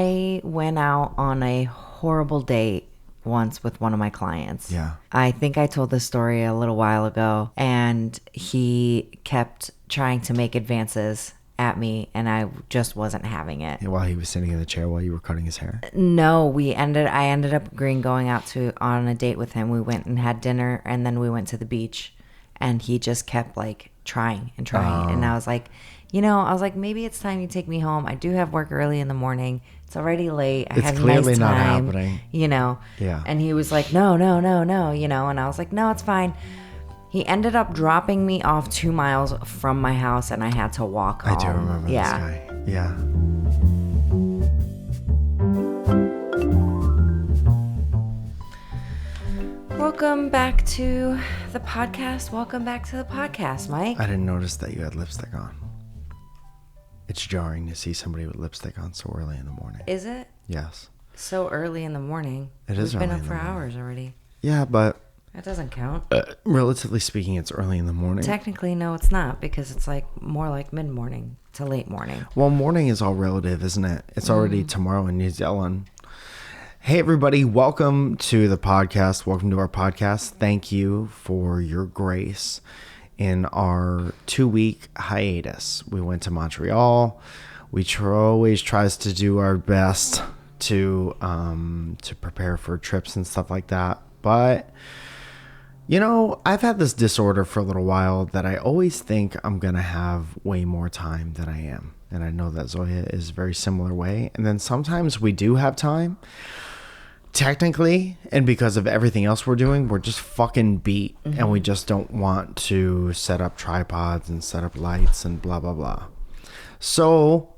I went out on a horrible date once with one of my clients. Yeah. I think I told this story a little while ago, and he kept trying to make advances at me, and I just wasn't having it. While he was sitting in the chair while you were cutting his hair? No, I ended up agreeing going out on a date with him. We went and had dinner, and then we went to the beach, and he just kept like trying and trying. And I was like, maybe it's time you take me home. I do have work early in the morning. It's already late. I have clearly nice not time, happening. Yeah. And he was like, no, and I was like, no, it's fine. He ended up dropping me off 2 miles from my house, and I had to walk home. I do remember this guy. Yeah. Welcome back to the podcast. Welcome back to the podcast, Mike. I didn't notice that you had lipstick on. It's jarring to see somebody with lipstick on so early in the morning. Is it? Yes. So early in the morning. It is We've been early up in for the morning. hours already. Yeah, but... That doesn't count. Relatively speaking, it's early in the morning. Technically, no, it's not, because it's like more like mid-morning to late morning. Well, morning is all relative, isn't it? It's already tomorrow in New Zealand. Hey, everybody. Welcome to the podcast. Welcome to our podcast. Thank you for your grace in our 2-week hiatus. We went to Montreal. We always tries to do our best to prepare for trips and stuff like that. But... I've had this disorder for a little while that I always think I'm going to have way more time than I am. And I know that Zoja is a very similar way. And then sometimes we do have time. Technically, and because of everything else we're doing, we're just fucking beat. Mm-hmm. And we just don't want to set up tripods and set up lights and blah, blah, blah. So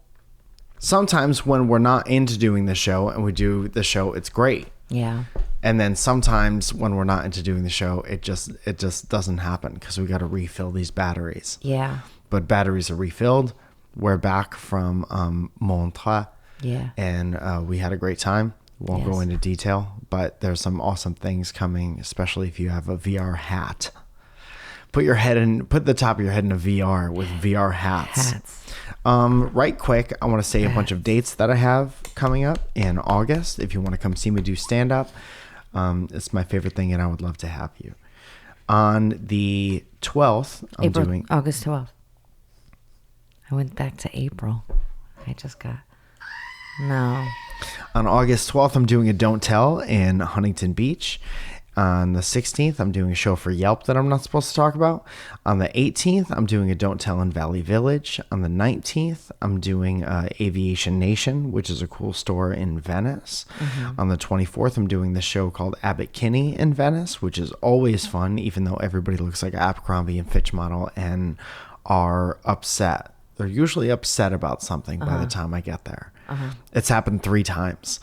sometimes when we're not into doing the show and we do the show, it's great. Yeah. And then sometimes when we're not into doing the show, it just doesn't happen because we got to refill these batteries. Yeah. But batteries are refilled. We're back from Montreux. Yeah. And we had a great time. Won't go into detail, but there's some awesome things coming, especially if you have a VR hat. Put the top of your head in a VR with VR hats. Right quick, I want to say a bunch of dates that I have coming up in August. If you want to come see me do stand-up, it's my favorite thing, and I would love to have you. On the 12th, August 12th. I went back to April. No. On August 12th, I'm doing a Don't Tell in Huntington Beach. On the 16th, I'm doing a show for Yelp that I'm not supposed to talk about. On the 18th, I'm doing a Don't Tell in Valley Village. On the 19th, I'm doing Aviation Nation, which is a cool store in Venice. Mm-hmm. On the 24th, I'm doing the show called Abbot in Venice, which is always fun, even though everybody looks like Abercrombie and Fitch model and are upset. They're usually upset about something by the time I get there. It's happened 3 times.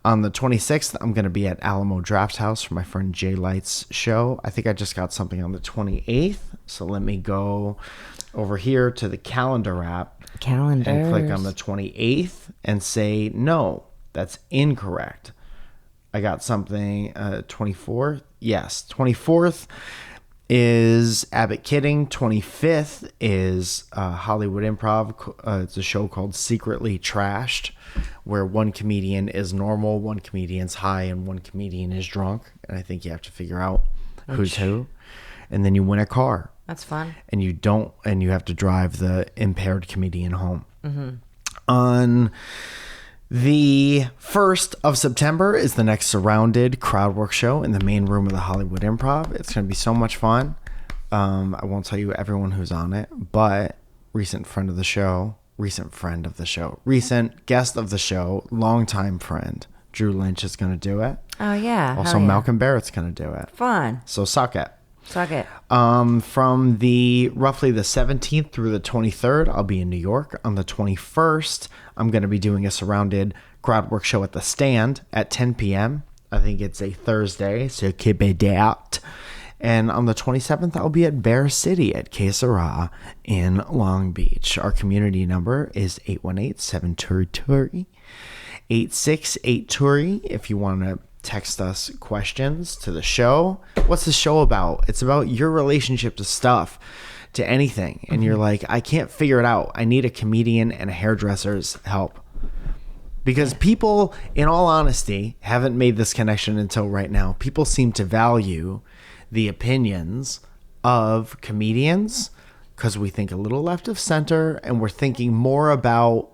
On the 26th, I'm going to be at Alamo Draft House for my friend Jay Light's show. I think I just got something on the 28th. So let me go over here to the calendar app. And click on the 28th and say, no, that's incorrect. I got something 24th. Yes, 24th is Abbot Kidding. 25th is Hollywood Improv. It's a show called Secretly Trashed, where one comedian is normal, one comedian's high, and one comedian is drunk. And I think you have to figure out who's who. And then you win a car. That's fun. And you have to drive the impaired comedian home. Mm-hmm. On the 1st of September is the next Surrounded crowd work show in the main room of the Hollywood Improv. It's going to be so much fun. I won't tell you everyone who's on it, but recent guest of the show, longtime friend, Drew Lynch is going to do it. Oh, yeah. Also, Malcolm Barrett's going to do it. Fun. So suck it. Suck it. From roughly the 17th through the 23rd, I'll be in New York. On the 21st, I'm going to be doing a Surrounded crowd work show at the Stand at 10 p.m. I think it's a Thursday, so keep it out. And on the 27th, I'll be at Bear City at Sera in Long Beach. Our community number is 818-7-TURI-868-TURI if you want to text us questions to the show. What's the show about? It's about your relationship to stuff, to anything. And you're like, I can't figure it out. I need a comedian and a hairdresser's help. Because people, in all honesty, haven't made this connection until right now. People seem to value the opinions of comedians because we think a little left of center, and we're thinking more about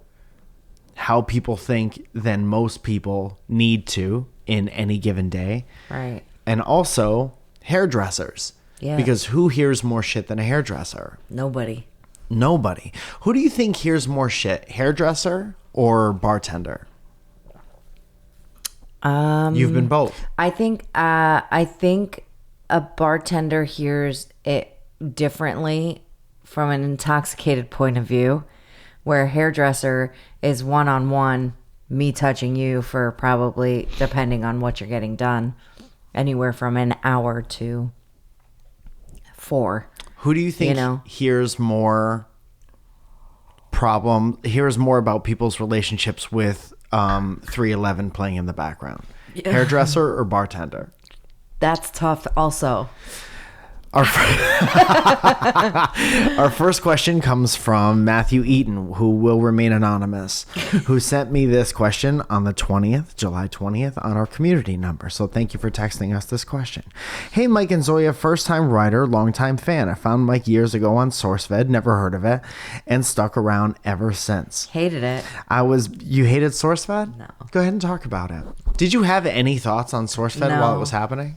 how people think than most people need to in any given day. Right. And also hairdressers. Yeah. Because who hears more shit than a hairdresser? Nobody. Who do you think hears more shit, hairdresser or bartender? You've been both. I think a bartender hears it differently from an intoxicated point of view, where a hairdresser is one-on-one, me touching you for probably, depending on what you're getting done, anywhere from an hour to 4. Who do you think hears more about people's relationships with 311 playing in the background? Hairdresser or bartender? That's tough also. Our first question comes from Matthew Eaton, who will remain anonymous, who sent me this question on the 20th, July 20th, on our community number. So thank you for texting us this question. Hey, Mike and Zoya, first-time writer, long-time fan. I found Mike years ago on Sourcefed, never heard of it, and stuck around ever since. Hated it. You hated Sourcefed? No. Go ahead and talk about it. Did you have any thoughts on Sourcefed while it was happening?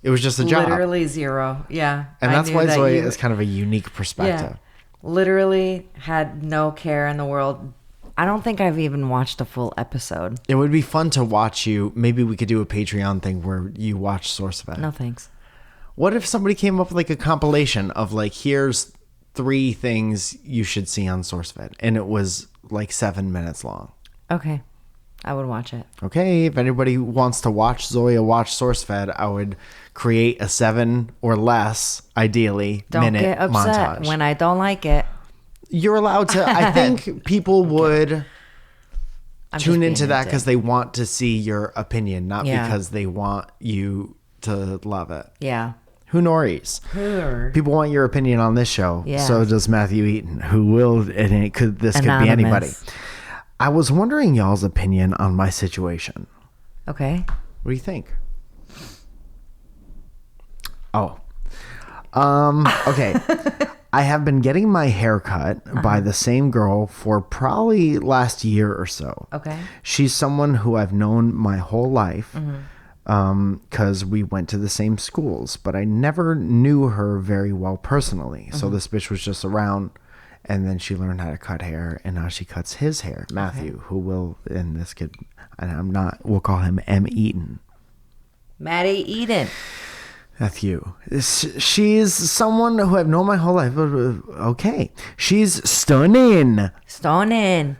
It was just a job. Literally zero. Yeah. And that's why Zoya is kind of a unique perspective. Yeah. Literally had no care in the world. I don't think I've even watched a full episode. It would be fun to watch you. Maybe we could do a Patreon thing where you watch Sourcefed. No thanks. What if somebody came up with like a compilation of like, here's 3 things you should see on Sourcefed, and it was like 7 minutes long? Okay. I would watch it. Okay, if anybody wants to watch Zoya watch Sourcefed, I would create a 7 or less, ideally, minute get upset montage. when I don't like it. You're allowed to. I think people would tune into that because they want to see your opinion, not because they want you to love it. Yeah. Who knows? People want your opinion on this show. Yeah. So does Matthew Eaton, who will, and could be anybody. I was wondering y'all's opinion on my situation. Okay. What do you think? Oh. Okay. I have been getting my hair cut by the same girl for probably last year or so. Okay. She's someone who I've known my whole life because we went to the same schools, but I never knew her very well personally. So this bitch was just around. And then she learned how to cut hair, and now she cuts his hair. Matthew, who will, and this kid, and I'm not, we'll call him M. Eaton. Maddie Eaton. Matthew. She's someone who I've known my whole life. Okay. She's stunning. Stunning.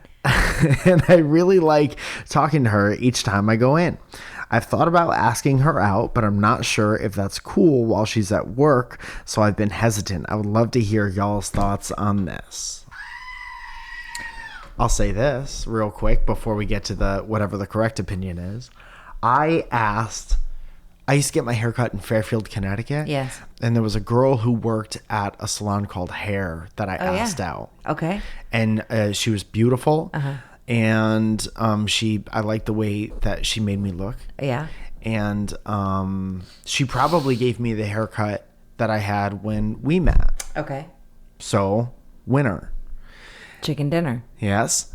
And I really like talking to her each time I go in. I've thought about asking her out, but I'm not sure if that's cool while she's at work, so I've been hesitant. I would love to hear y'all's thoughts on this. I'll say this real quick before we get to the whatever the correct opinion is. I used to get my hair cut in Fairfield, Connecticut. Yes. And there was a girl who worked at a salon called Hair that I asked out. Okay. And she was beautiful. And I liked the way that she made me look. Yeah. And she probably gave me the haircut that I had when we met. Okay. So, winner. Chicken dinner. Yes.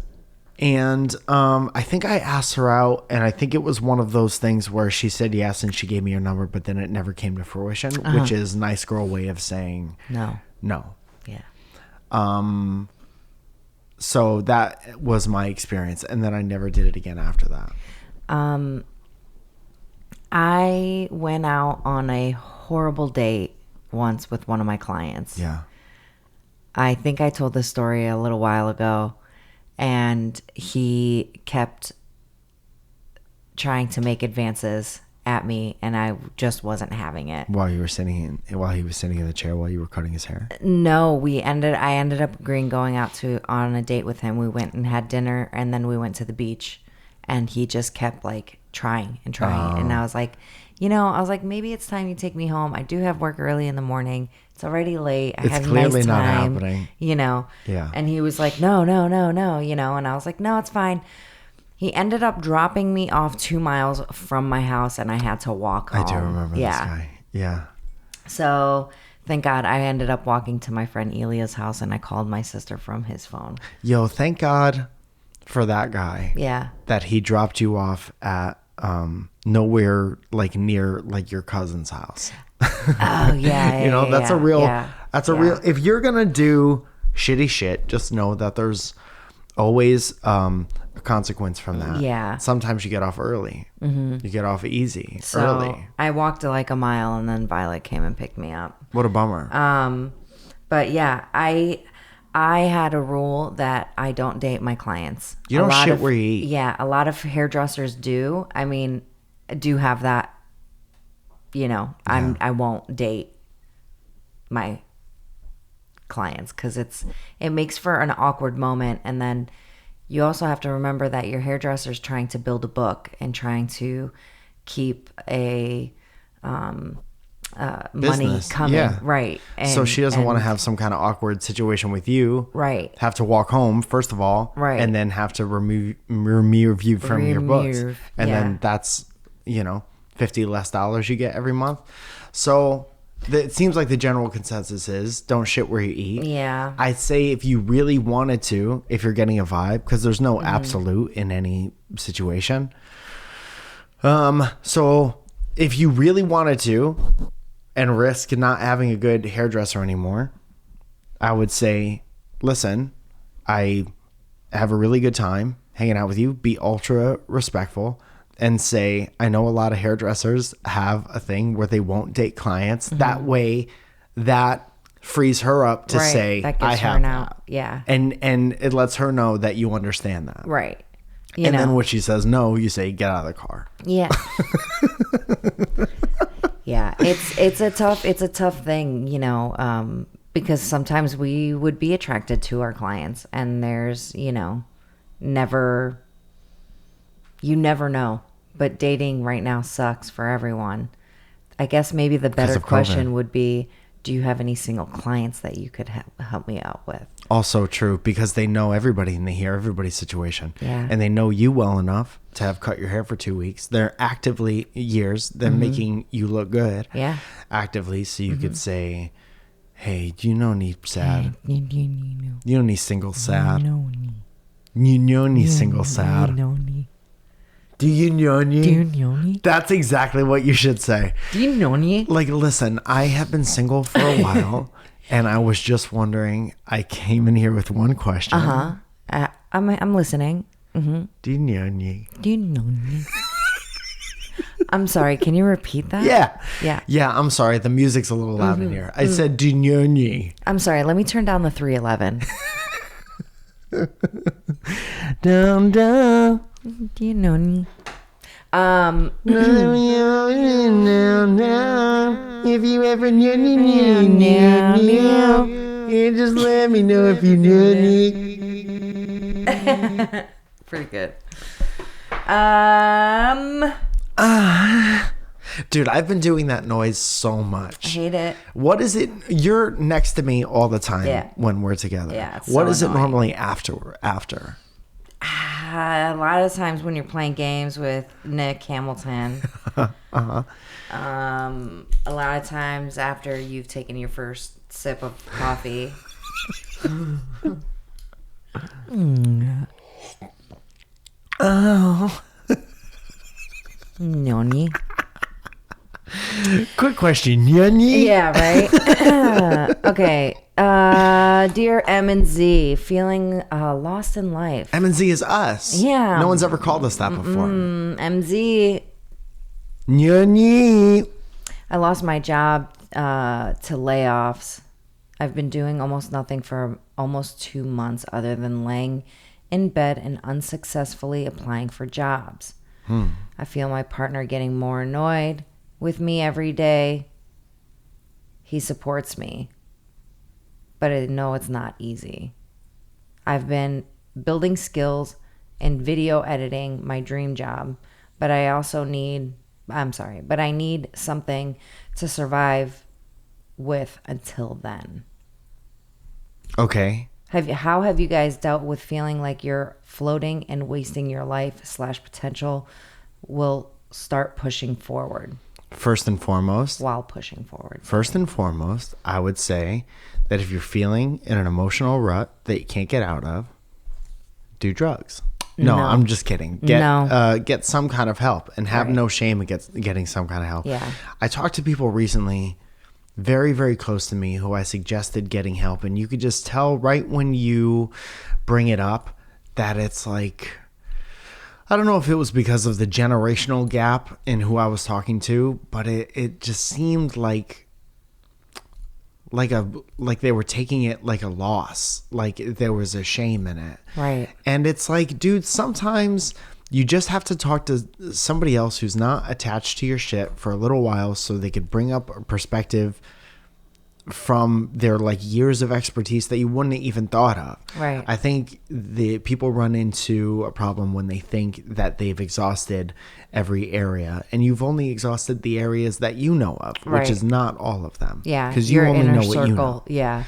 And I think I asked her out, and I think it was one of those things where she said yes and she gave me her number, but then it never came to fruition, which is nice girl way of saying no. Yeah. So that was my experience, and then I never did it again after that. I went out on a horrible date once with one of my clients. Yeah. I think I told this story a little while ago, and he kept trying to make advances at me, and I just wasn't having it. While he was sitting in the chair while you were cutting his hair? No, I ended up agreeing going out on a date with him. We went and had dinner, and then we went to the beach, and he just kept like trying and trying. And I was like, maybe it's time you take me home. I do have work early in the morning. It's already late. I have clearly nice not time, happening. Yeah. And he was like, no, and I was like, no, it's fine. He ended up dropping me off 2 miles from my house, and I had to walk home. I do remember this guy. Yeah. So thank God I ended up walking to my friend Elia's house, and I called my sister from his phone. Yo, thank God for that guy. Yeah. That he dropped you off at nowhere like near like your cousin's house. Oh yeah. You know, that's a real. That's a real. If you're gonna do shitty shit, just know that there's always a consequence from that. Yeah. Sometimes you get off early. You get off easy early. I walked like a mile, and then Violet came and picked me up. What a bummer. But yeah, I had a rule that I don't date my clients. You don't shit where you eat. Yeah, a lot of hairdressers do. I mean, do have that. You know, I won't date my clients because it makes for an awkward moment, and then you also have to remember that your hairdresser's trying to build a book and trying to keep a money coming, right? And, so she doesn't want to have some kind of awkward situation with you, right? Have to walk home first of all, right? And then have to remove you from your books, and then that's $50 less you get every month. So it seems like the general consensus is don't shit where you eat. Yeah. I'd say if you really wanted to, if you're getting a vibe, because there's no absolute in any situation. So if you really wanted to and risk not having a good hairdresser anymore, I would say, listen, I have a really good time hanging out with you. Be ultra respectful. And say, I know a lot of hairdressers have a thing where they won't date clients. That way, that frees her up to say, I have that. Yeah. And it lets her know that you understand that. Right. And then when she says no, you say, get out of the car. Yeah. Yeah. It's a tough thing, because sometimes we would be attracted to our clients, and there's, you never know. But dating right now sucks for everyone. I guess maybe the better question would be, do you have any single clients that you could help me out with? Also true, because they know everybody and they hear everybody's situation. Yeah. And they know you well enough to have cut your hair for 2 weeks. They're actively they're making you look good. Yeah. Actively, so you could say, hey, do you know any sad? You know any single sad? You know any single sad? Do you know any? Do you know any? That's exactly what you should say. Do you know any? Like, listen, I have been single for a while, and I was just wondering. I came in here with one question. I'm listening. Mm-hmm. Do you know any? Do you know any? I'm sorry. Can you repeat that? Yeah. I'm sorry. The music's a little loud in here. I said, do you know any? I'm sorry. Let me turn down the 311. Down, down. Do you know me? If you ever knew you just let me know if you knew me. Pretty good. Dude, I've been doing that noise so much. I hate it. What is it? You're next to me all the time when we're together. Yeah. What is it normally after? A lot of times when you're playing games with Nick Hamilton. A lot of times after you've taken your first sip of coffee. Oh. Noni. Quick question, Noni? Yeah, right? Okay. Dear M and Z, feeling lost in life. M and Z is us. Yeah. No one's ever called us that before. MZ. Noni. I lost my job to layoffs. I've been doing almost nothing for almost 2 months other than laying in bed and unsuccessfully applying for jobs. I feel my partner getting more annoyed with me every day. He supports me, but I know it's not easy. I've been building skills in video editing, my dream job, but I need something to survive with until then. Okay. How have you guys dealt with feeling like you're floating and wasting your life / potential will start pushing forward? First and foremost, While pushing forward. First and foremost, I would say that if you're feeling in an emotional rut that you can't get out of, do drugs. No, I'm just kidding. Get some kind of help and have no shame in getting some kind of help. Yeah. I talked to people recently, very, very close to me, who I suggested getting help. And you could just tell right when you bring it up that it's like, I don't know if it was because of the generational gap in who I was talking to, but it just seemed like they were taking it like a loss, like there was a shame in it. Right. And it's like, dude, sometimes you just have to talk to somebody else who's not attached to your shit for a little while so they could bring up a perspective from their like years of expertise that you wouldn't have even thought of. Right. I think the people run into a problem when they think that they've exhausted every area, and you've only exhausted the areas that you know of, which is not all of them. Yeah. Because you only know what you know. Yeah.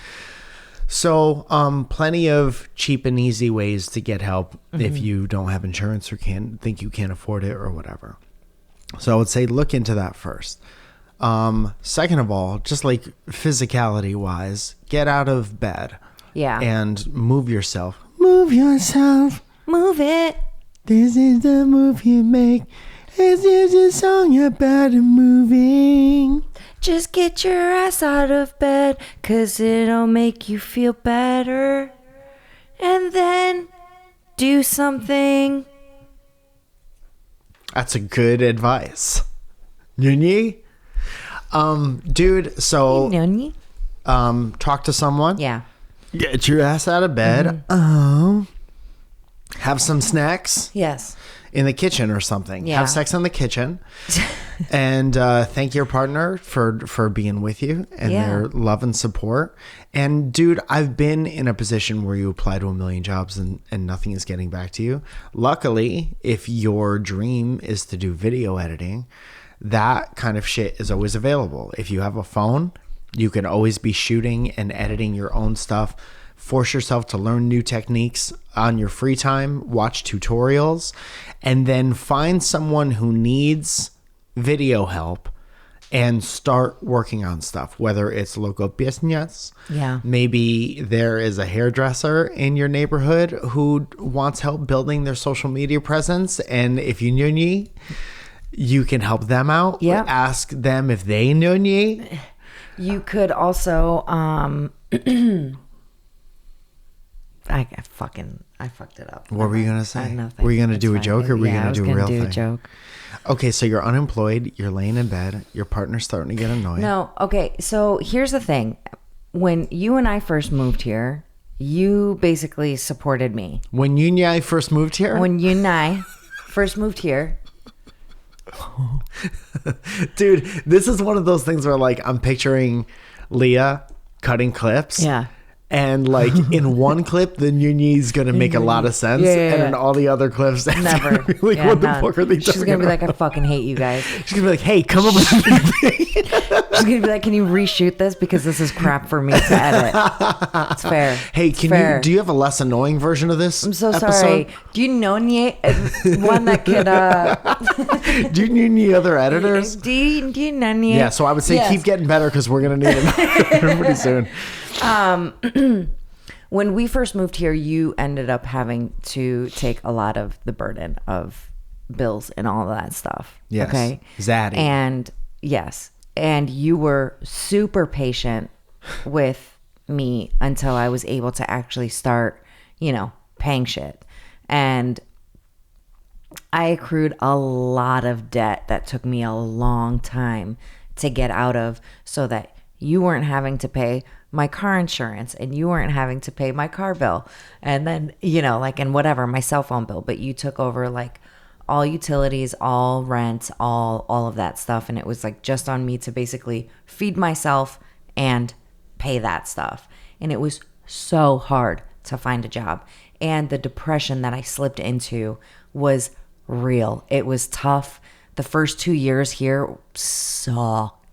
So, plenty of cheap and easy ways to get help if you don't have insurance or think you can't afford it or whatever. So I would say look into that first. Second of all, just like physicality wise, get out of bed. Yeah. And move yourself. Move yourself. Move it. This is the move you make. This is a song about moving. Just get your ass out of bed, 'cause it'll make you feel better. And then do something. That's a good advice. Nuni? Dude, so talk to someone. Yeah. Get your ass out of bed. Oh. Have some snacks. Yes. In the kitchen or something. Yeah. Have sex in the kitchen. And thank your partner for being with you and their love and support. And dude, I've been in a position where you apply to a million jobs and nothing is getting back to you. Luckily, if your dream is to do video editing, that kind of shit is always available. If you have a phone, you can always be shooting and editing your own stuff. Force yourself to learn new techniques on your free time, watch tutorials, and then find someone who needs video help and start working on stuff, whether it's local business. Yeah. Maybe there is a hairdresser in your neighborhood who wants help building their social media presence. And if you know me, you can help them out. Yeah. Ask them if they know me. You could also, I fucked it up. What were you gonna say? Nothing. Were you gonna It's do a fine. joke, or were you gonna do a real thing? A joke. Okay, so you're unemployed. You're laying in bed. Your partner's starting to get annoyed. No. Okay. So here's the thing. When you and I first moved here, you basically supported me. When you and I first moved here? When you and I first moved here. Dude, this is one of those things where like I'm picturing Leah cutting clips. Yeah. And like in one clip, the Nuni's gonna make a lot of sense, and in all the other clips, Never. Be like, what the fuck are they talking She's gonna be about? like, I fucking hate you guys. She's gonna be like, hey, come up with something. She's gonna be like, can you reshoot this because this is crap for me to edit. It's fair. Hey, It's fair. do you have a less annoying version of this? I'm so episode? sorry. Do you know any one that could? Do you need any other editors? Do you know any? Yeah, so I would say keep getting better because we're gonna need it pretty soon. When we first moved here, you ended up having to take a lot of the burden of bills and all of that stuff. Yes. Okay. Zaddy. And yes. And you were super patient with me until I was able to actually start, paying shit. And I accrued a lot of debt that took me a long time to get out of, so that you weren't having to pay my car insurance and you weren't having to pay my car bill. And then, and whatever, my cell phone bill. But you took over like all utilities, all rent, all of that stuff. And it was like just on me to basically feed myself and pay that stuff. And it was so hard to find a job. And the depression that I slipped into was real. It was tough. The first 2 years here sucked.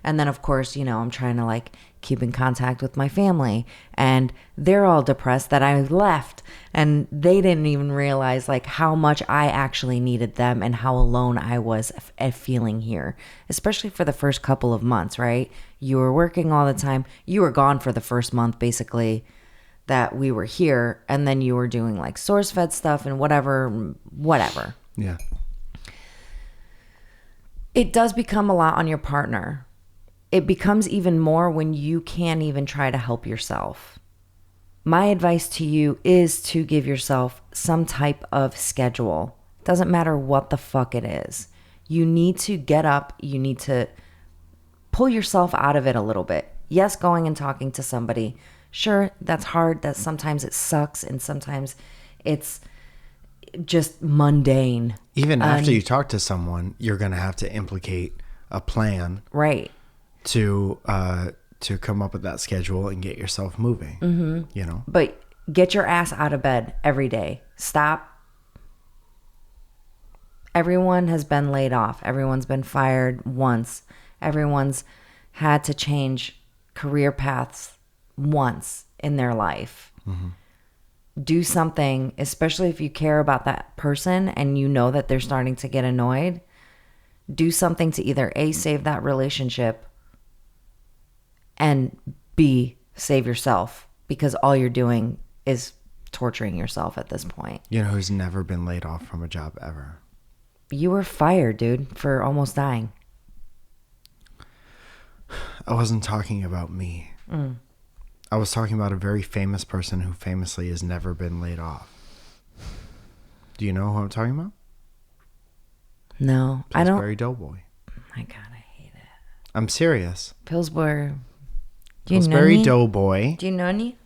And then of course, I'm trying to like keep in contact with my family, and they're all depressed that I left, and they didn't even realize like how much I actually needed them and how alone I was at feeling here, especially for the first couple of months, right? You were working all the time. You were gone for the first month, basically, that we were here, and then you were doing like Sourcefed stuff and whatever. Yeah. It does become a lot on your partner. It becomes even more when you can't even try to help yourself. My advice to you is to give yourself some type of schedule. Doesn't matter what the fuck it is. You need to get up. You need to pull yourself out of it a little bit. Yes, going and talking to somebody. Sure, that's hard. That sometimes it sucks, and sometimes it's just mundane. Even after you talk to someone, you're going to have to implicate a plan. Right. To come up with that schedule and get yourself moving. Mm-hmm. You know? But get your ass out of bed every day. Stop. Everyone has been laid off. Everyone's been fired once. Everyone's had to change career paths once in their life. Mm-hmm. Do something, especially if you care about that person and you know that they're starting to get annoyed. Do something to either A, save that relationship, and B, save yourself, because all you're doing is torturing yourself at this point. You know who's never been laid off from a job ever? You were fired, dude, for almost dying. I wasn't talking about me. I was talking about a very famous person who famously has never been laid off. Do you know who I'm talking about? No, I don't. Pillsbury Doughboy. My God, I hate it. I'm serious. Pillsbury. Pillsbury Doughboy. Do you know any?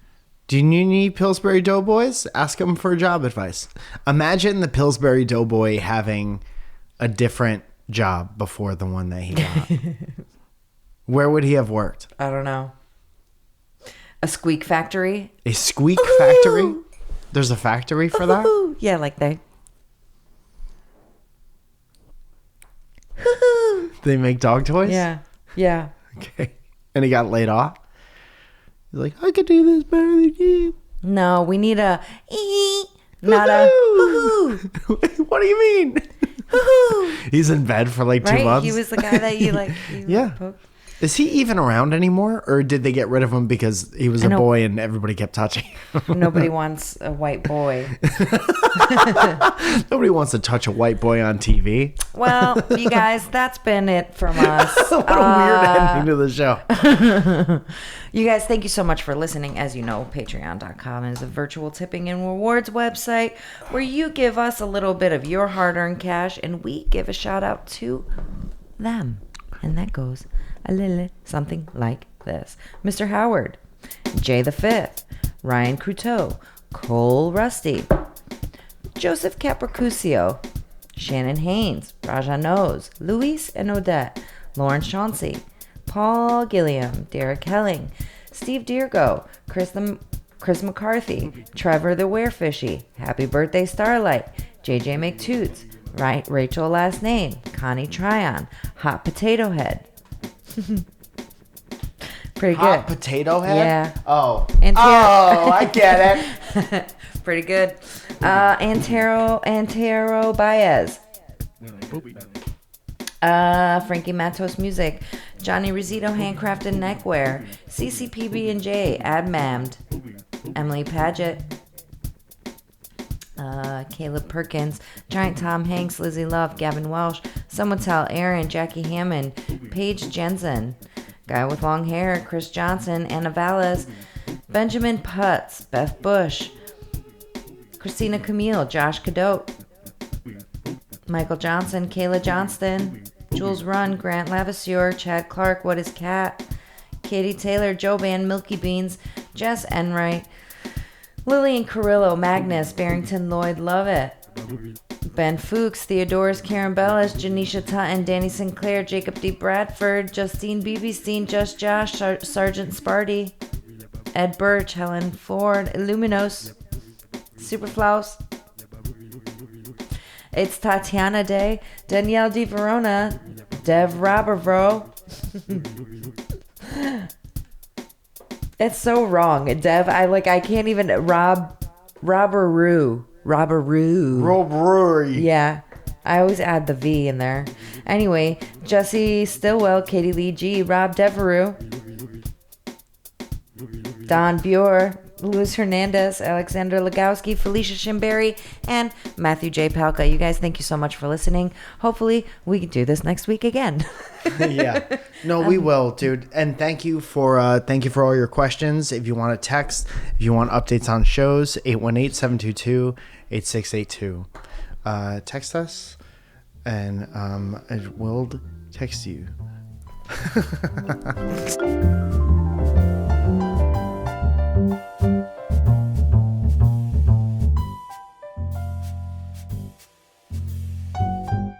Do you need Pillsbury Doughboys? Ask them for job advice. Imagine the Pillsbury Doughboy having a different job before the one that he got. Where would he have worked? I don't know. A squeak factory? A squeak factory? There's a factory for that? Yeah, like they. They make dog toys? Yeah. Yeah. Okay. And he got laid off? He's like, I could do this better than you. No, we need a not a What do you mean? He's in bed for like 2 months. He was the guy that you like. Yeah. Poked. Is he even around anymore, or did they get rid of him because he was a boy and everybody kept touching him? Nobody wants a white boy. Nobody wants to touch a white boy on TV. Well, you guys, that's been it from us. What a weird ending to the show. You guys, thank you so much for listening. As you know, patreon.com is a virtual tipping and rewards website where you give us a little bit of your hard-earned cash and we give a shout out to them. And that goes a little something like this. Mr. Howard, Jay the Fifth, Ryan Cruteau, Cole Rusty, Joseph Capricusio, Shannon Haynes, Raja Nose, Luis and Odette, Lauren Chauncey, Paul Gilliam, Derek Helling, Steve Diergo, Chris McCarthy, Trevor the Werefishy, Happy Birthday Starlight, JJ McToots, Rachel last name, Connie Tryon, Hot Potato Head. Pretty good. Hot Potato Head? Yeah. Oh. Antero. I get it. Pretty good. Antero Baez. Frankie Matos Music. Johnny Rizito Handcrafted Neckwear. CCPB&J Admammed. Emily Paget. Caleb Perkins, Giant Tom Hanks, Lizzie Love, Gavin Welsh, Someone Tell Aaron, Jackie Hammond, Paige Jensen, Guy with Long Hair, Chris Johnson, Anna Valles, Benjamin Putz, Beth Bush, Christina Camille, Josh Cadote, Michael Johnson, Kayla Johnston, Jules Run, Grant Lavasieur, Chad Clark, What is Cat, Katie Taylor, Joe Band, Milky Beans, Jess Enright, Lillian Carrillo, Magnus, Barrington Lloyd, Love It, Ben Fuchs, Theodorus, Karen Bellis, Janisha Tutton, Danny Sinclair, Jacob D. Bradford, Justine Beebestein, Just Josh, Sergeant Sparty, Ed Birch, Helen Ford, Illuminos, Superflaus. It's Tatiana Day, Danielle Di Verona, Dev Robervro, That's so wrong, Dev. I can't even Robberoo. Yeah. I always add the V in there. Anyway, Jesse Stillwell, Katie Lee G, Rob Devereux, Don Bure, Luis Hernandez, Alexander Legowski, Felicia Shimberry, and Matthew J. Palka. You guys, thank you so much for listening. Hopefully, we can do this next week again. Yeah. No, we will, dude. And thank you for all your questions. If you want to text, if you want updates on shows, 818-722-8682. Text us, and we'll text you.